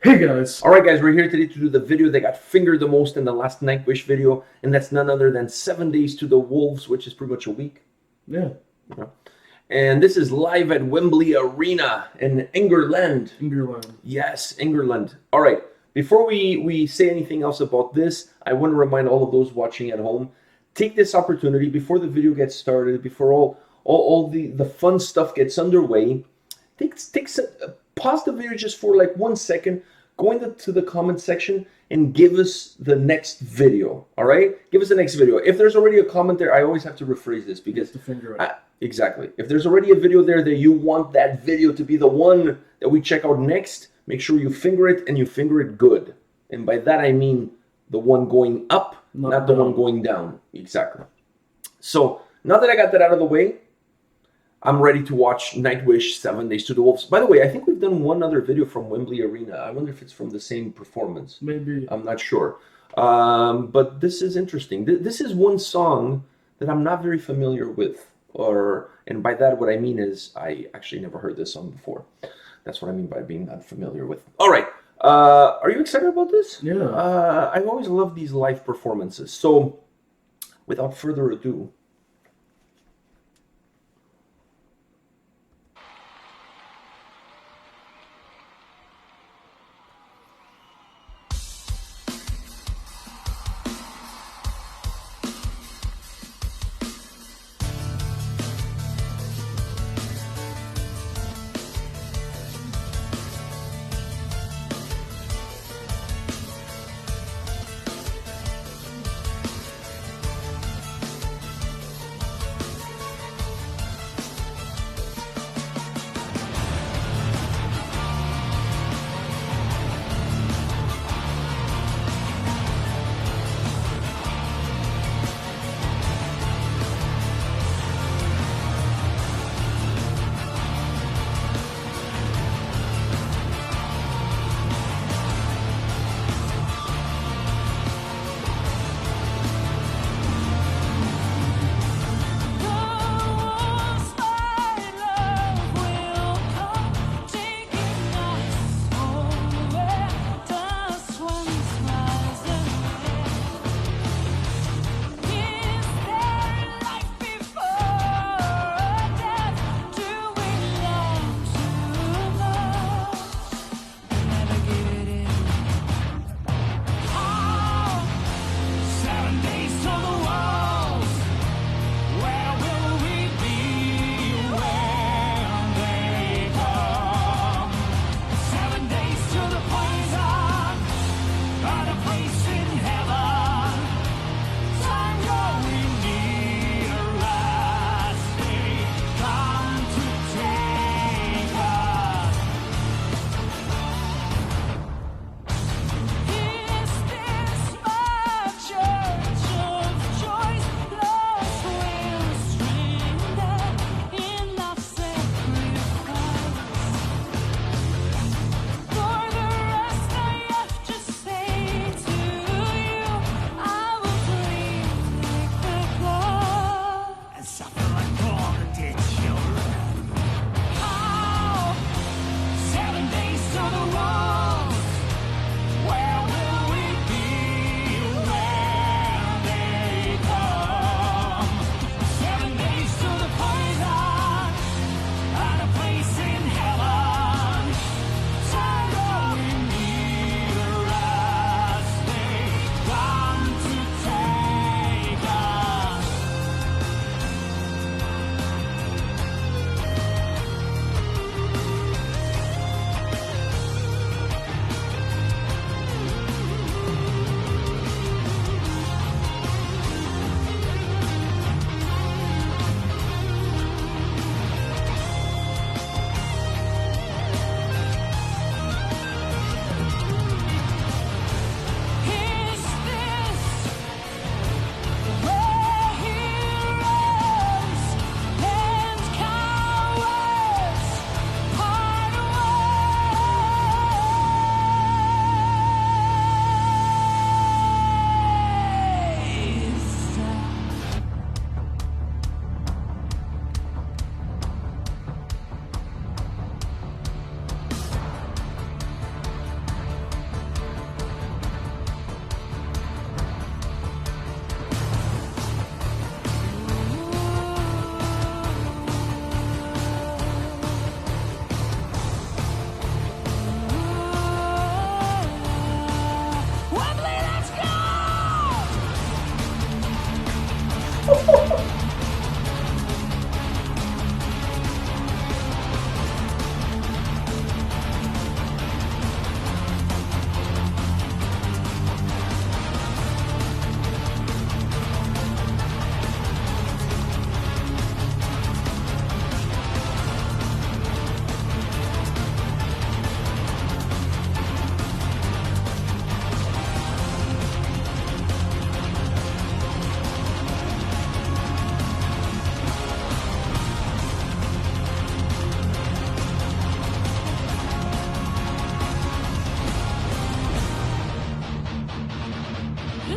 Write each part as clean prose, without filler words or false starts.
Hey guys! Alright guys, we're here today to do the video that got fingered the most in the last Nightwish video, and that's none other than 7 Days to the Wolves, which is pretty much a week. Yeah. And this is live at Wembley Arena in England. England. Yes, England. Alright, before we say anything else about this, I want to remind all of those watching at home, take this opportunity before the video gets started, before all the fun stuff gets underway, pause the video just for like 1 second, go into the comment section and give us the next video. All right, give us the next video. If there's already a comment there, I always have to rephrase this because exactly, if there's already a video there that you want that video to be the one that we check out next, make sure you finger it and you finger it good. And by that I mean the one going up, not the one going down. Exactly. So now that I got that out of the way, I'm ready to watch Nightwish 7 Days to the Wolves. By the way, I think we've done one other video from Wembley Arena. I wonder if it's from the same performance. Maybe. I'm not sure. But this is interesting. This is one song that I'm not very familiar with. And by that, what I mean is I actually never heard this song before. That's what I mean by being not familiar with. All right. Are you excited about this? Yeah. I've always loved these live performances. So without further ado,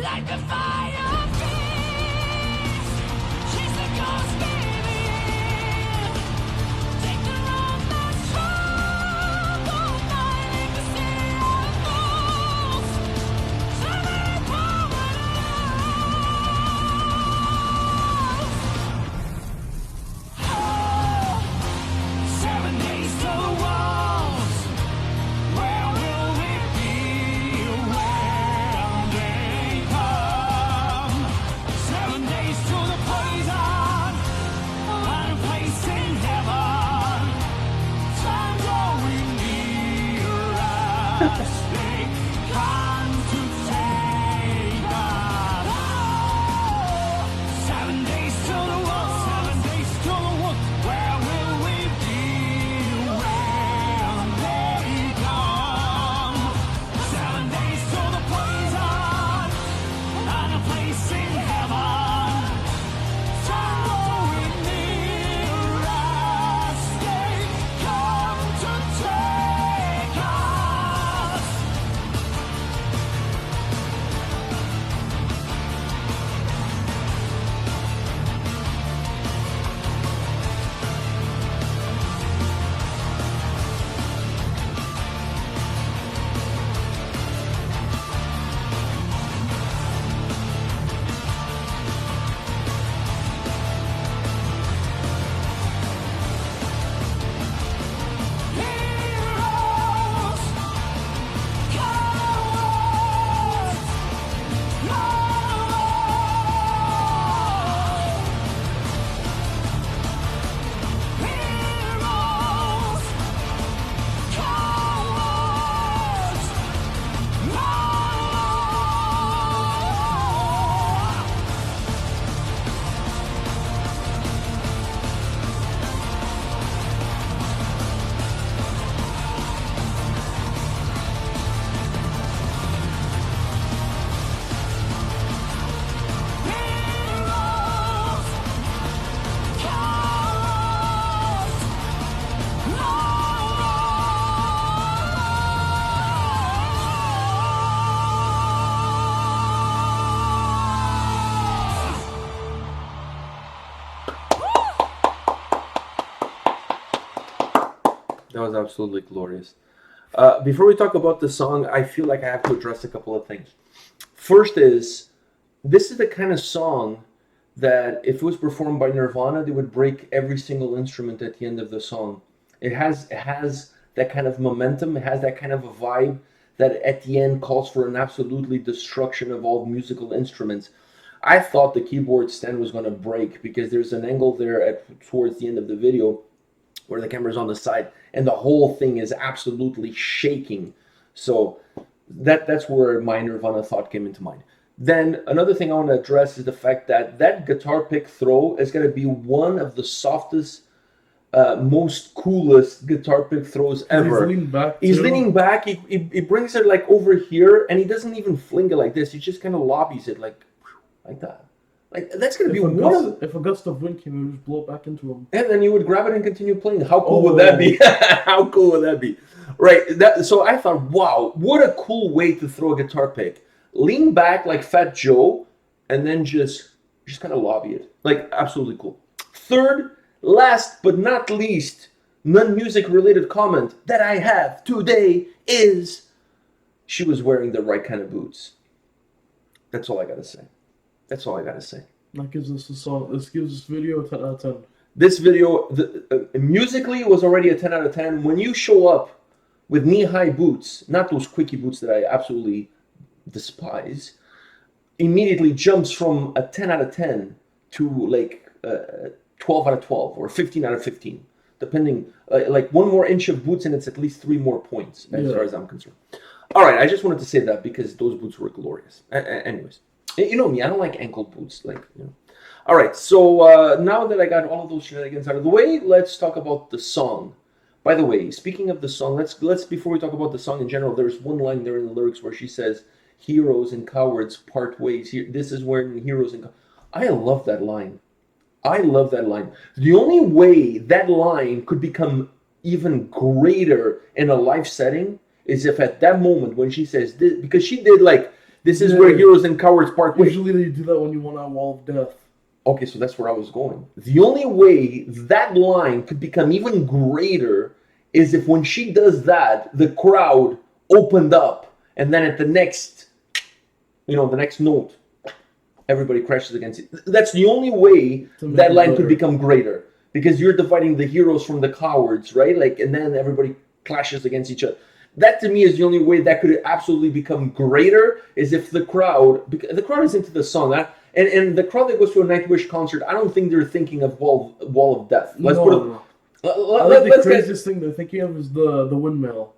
Like the fire of peace, she's the ghost baby. Take the road that's strong, don't mind the sea of fools. Somebody power oh, 7 days to the walls. Where will we be? When they come, 7 days to the poison, find a place in heaven. Time growing near us, they come to take us. 7 days to the wall, 7 days to the wall. Where will we be when they come? 7 days to the poison, and a place in heaven. Time growing near us, they come to take us. Heroes, cowards, heroes, cowards, heroes, cowards, That was absolutely glorious. Before we talk about the song, I feel like I have to address a couple of things. First is, this is the kind of song that if it was performed by Nirvana, they would break every single instrument at the end of the song. It has that kind of momentum, it has that kind of a vibe that at the end calls for an absolutely destruction of all musical instruments. I thought the keyboard stand was going to break because there's an angle there towards the end of the video where the camera's on the side and the whole thing is absolutely shaking. So that's where my Nirvana thought came into mind. Then another thing I want to address is the fact that that guitar pick throw is going to be one of the softest, most coolest guitar pick throws ever. He's leaning back. He brings it like over here, and he doesn't even fling it like this. He just kind of lobbies it like that. Like that's going to be one. If a gust of wind came, it would just blow it back into him. And then you would grab it and continue playing. How cool would that be? How cool would that be? Right. So I thought, wow, what a cool way to throw a guitar pick. Lean back like Fat Joe, and then just kind of lobby it. Like, absolutely cool. Third, last but not least, non-music related comment that I have today is she was wearing the right kind of boots. That's all I gotta say. That's all I gotta say. That gives us a song. This gives this video a 10 out of 10. This video, musically, was already a 10 out of 10. When you show up with knee-high boots, not those quickie boots that I absolutely despise, immediately jumps from a 10 out of 10 to like 12 out of 12 or 15 out of 15, depending. Like one more inch of boots and it's at least 3 more points as far as I'm concerned. All right, I just wanted to say that because those boots were glorious. Anyways, you know me, I don't like ankle boots. Like, you know. All right, so now that I got all of those shenanigans out of the way, let's talk about the song. By the way, speaking of the song, let's before we talk about the song in general, there's one line there in the lyrics where she says, "Heroes and cowards part ways." Here, this is when heroes and I love that line. I love that line. The only way that line could become even greater in a live setting is if at that moment when she says this, because she did like, this is where heroes and cowards part ways. Usually they do that when you want a wall of death. Okay, so that's where I was going. The only way that line could become even greater is if when she does that, the crowd opened up, and then at the next, the next note, everybody crashes against it. That's the only way that line could become greater, because you're dividing the heroes from the cowards, right? Like, and then everybody clashes against each other. That to me is the only way that could absolutely become greater, is if the crowd is into the song. And the crowd that goes to a Nightwish concert, I don't think they're thinking of Wall of Death. The craziest thing they're thinking of is the windmill.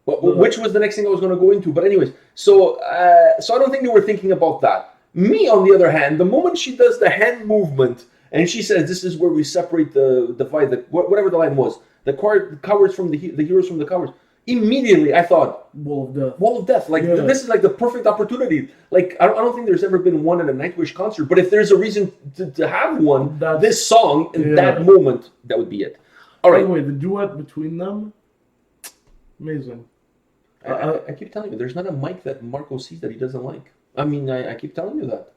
Which was the next thing I was going to go into. But anyways, so I don't think they were thinking about that. Me, on the other hand, the moment she does the hand movement and she says, "This is where we separate divide whatever the line was, the cowards from the heroes from the cowards." Immediately, I thought, Wall of Death. Wall of Death. Like, this is like the perfect opportunity. Like, I don't think there's ever been one at a Nightwish concert, but if there's a reason to have one, this song in that moment, that would be it. All right. By the way, the duet between them, amazing. I keep telling you, there's not a mic that Marco sees that he doesn't like. I mean, I keep telling you that.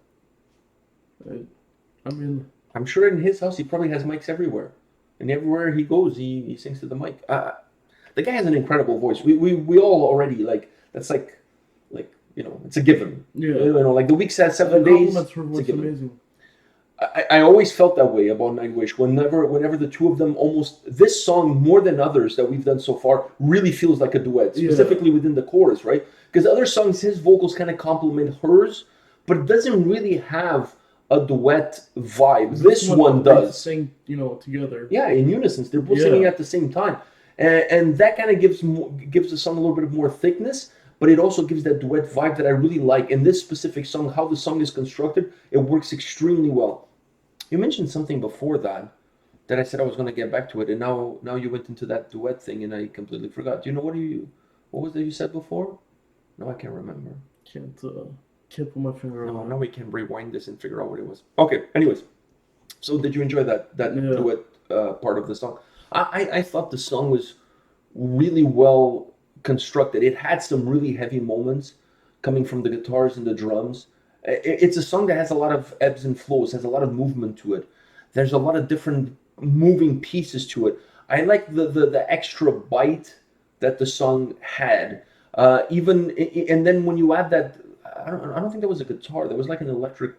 I'm sure in his house he probably has mics everywhere, and everywhere he goes, he sings to the mic. The guy has an incredible voice. We all already it's like it's a given. Yeah. Like the week said 7 days. It's a given. Amazing. I always felt that way about Nightwish. Whenever the two of them this song more than others that we've done so far really feels like a duet, specifically within the chorus, right? Because other songs, his vocals kind of complement hers, but it doesn't really have a duet vibe. This one does. Sing, together. Yeah, in unison. They're both singing at the same time. And that kind of gives the song a little bit of more thickness, but it also gives that duet vibe that I really like. In this specific song, how the song is constructed, it works extremely well. You mentioned something before that I said I was going to get back to it, and now you went into that duet thing, and I completely forgot. Do you know what was that you said before? No, I can't remember. Can't put my finger on it. Now we can rewind this and figure out what it was. Okay, anyways. So did you enjoy that duet part of the song? I thought the song was really well constructed. It had some really heavy moments coming from the guitars and the drums. It's a song that has a lot of ebbs and flows, has a lot of movement to it. There's a lot of different moving pieces to it. I like the extra bite that the song had. And then when you add that, I don't think that was a guitar. That was like an electric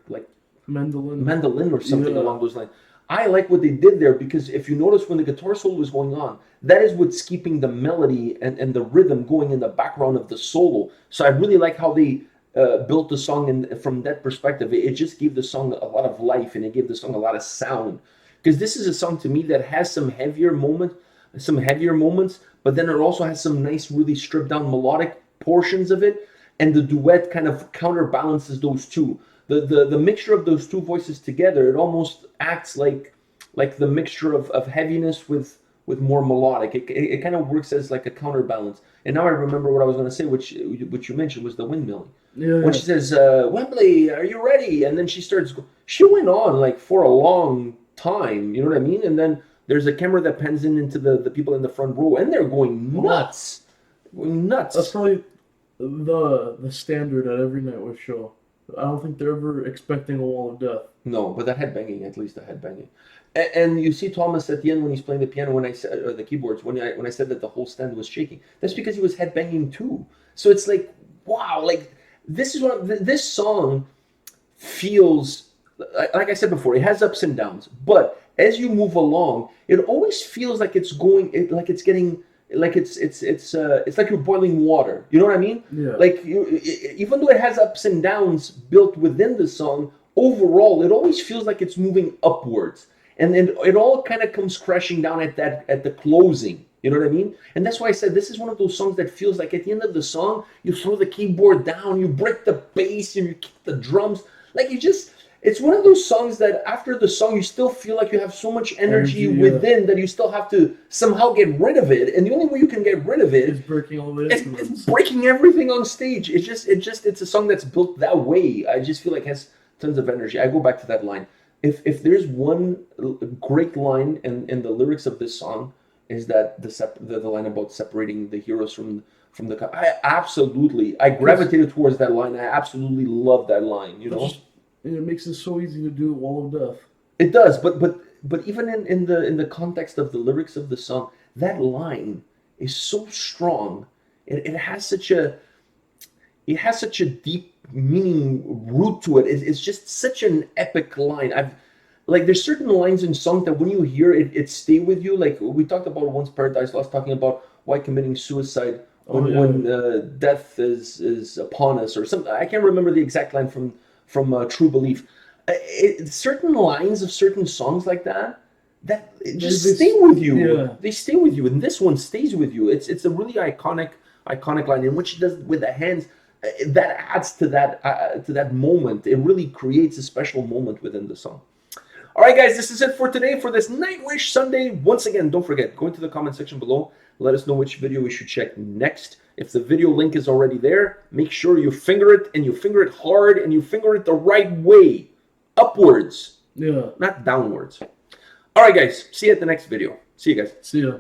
mandolin or something along those lines. I like what they did there, because if you notice when the guitar solo was going on, that is what's keeping the melody and the rhythm going in the background of the solo. So I really like how they built the song, and from that perspective, it just gave the song a lot of life, and it gave the song a lot of sound. Because this is a song to me that has some heavier moments, but then it also has some nice, really stripped down melodic portions of it, and the duet kind of counterbalances those two. The mixture of those two voices together, it almost acts like the mixture of heaviness with more melodic. It kind of works as like a counterbalance. And now I remember what I was going to say, which you mentioned was the windmill. When she says, "Wembley, are you ready?" And then she went on like for a long time, you know what I mean? And then there's a camera that pans into the people in the front row, and they're going nuts. That's probably the standard at every Nightwish show. I don't think they're ever expecting a wall of death. No, but the headbanging, at least the headbanging. And you see Thomas at the end when he's playing the piano, when I said, or the keyboards, when I said that the whole stand was shaking. That's because he was headbanging too. So it's like, wow, like this song feels, like I said before, it has ups and downs. But as you move along, it always feels like it's like you're boiling water. You know what I mean? Yeah. Like even though it has ups and downs built within the song, overall, it always feels like it's moving upwards. And then it all kind of comes crashing down at the closing. You know what I mean? And that's why I said this is one of those songs that feels like at the end of the song, you throw the keyboard down, you break the bass, and you kick the drums. Like it's one of those songs that after the song, you still feel like you have so much energy within that you still have to somehow get rid of it. And the only way you can get rid of it It's breaking all the it's instruments. breaking everything on stage. It's a song that's built that way. I just feel like it has tons of energy. I go back to that line. If there's one great line in the lyrics of this song, is that the line about separating the heroes from the. I gravitated towards that line. I absolutely love that line. You know, And it makes it so easy to do Wall of Death. it does. But even in the context of the lyrics of the song, that line is so strong. It has such a deep meaning root to it. It's just such an epic line. There's certain lines in songs that when you hear it stay with you. Like we talked about once, Paradise Lost, talking about why committing suicide when death is upon us or something. I can't remember the exact line from True Belief. Certain lines of certain songs like that just stay with you. Yeah. They stay with you, and this one stays with you. It's a really iconic line, in which it does with the hands. That adds to that moment. It really creates a special moment within the song. All right, guys, this is it for today for this Nightwish Sunday. Once again, don't forget, go into the comment section below. Let us know which video we should check next. If the video link is already there, make sure you finger it, and you finger it hard, and you finger it the right way. Upwards. Yeah. Not downwards. All right, guys. See you at the next video. See you guys. See ya.